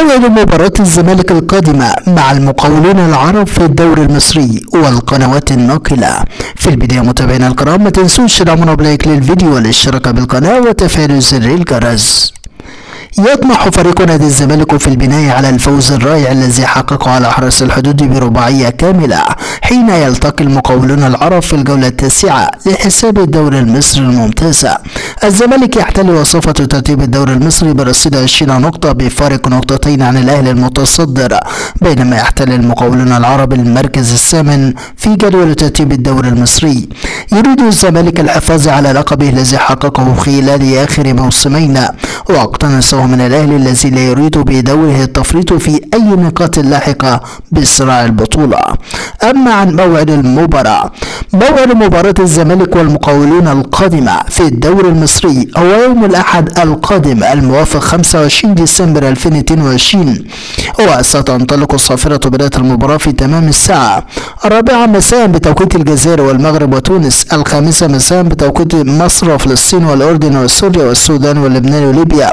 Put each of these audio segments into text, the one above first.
أول مباراة الزمالك القادمة مع المقاولون العرب في الدوري المصري والقنوات الناقلة. في البداية متابعينا الكرام، ما تنسوش تدعمونا بلايك للفيديو والاشتراك بالقناة وتفعيل زر الجرس. يطمح فريق نادي الزمالك في البناء على الفوز الرائع الذي حققه على حرس الحدود برباعية كاملة حين يلتقي المقاولون العرب في الجولة التاسعة لحساب الدوري المصري الممتاز. الزمالك يحتل وصفة ترتيب الدوري المصري برصيد 20 نقطة بفارق نقطتين عن الأهلي المتصدر، بينما يحتل المقاولون العرب المركز الثامن في جدول ترتيب الدوري المصري. يريد الزمالك الحفاظ على لقبه الذي حققه خلال آخر موسمين، واقتنصه من الأهلي الذي لا يريد بدوره التفريط في أي نقاط لاحقة بصراع البطولة. أما عن موعد المباراة، موعد مباراة الزمالك والمقاولون القادمة في الدوري المصري هو يوم الأحد القادم الموافق 25 ديسمبر 2022، وستنطلق صافرة بداية المباراة في تمام الساعة 4 مساء بتوقيت الجزائر والمغرب وتونس، 5 مساء بتوقيت مصر وفلسطين والأردن وسوريا والسودان ولبنان وليبيا،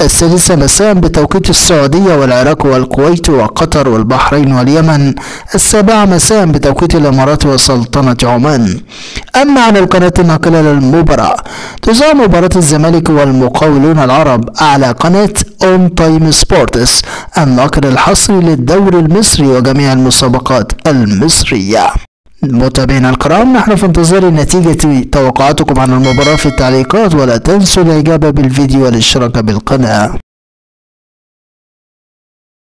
6 مساء بتوقيت السعودية والعراق والكويت وقطر والبحرين واليمن، 7 مساء بتوقيت الإمارات وسلطنة عمان. أما عن القناة الناقلة للمباراة، تذاع مباراة الزمالك والمقاولون العرب على قناة اون تايم سبورتس، الناقل الحصري للدوري المصري وجميع المسابقات المصرية. متابعينا الكرام، نحن في انتظار نتيجة توقعاتكم عن المباراة في التعليقات، ولا تنسوا الإعجاب بالفيديو والاشتراك بالقناة.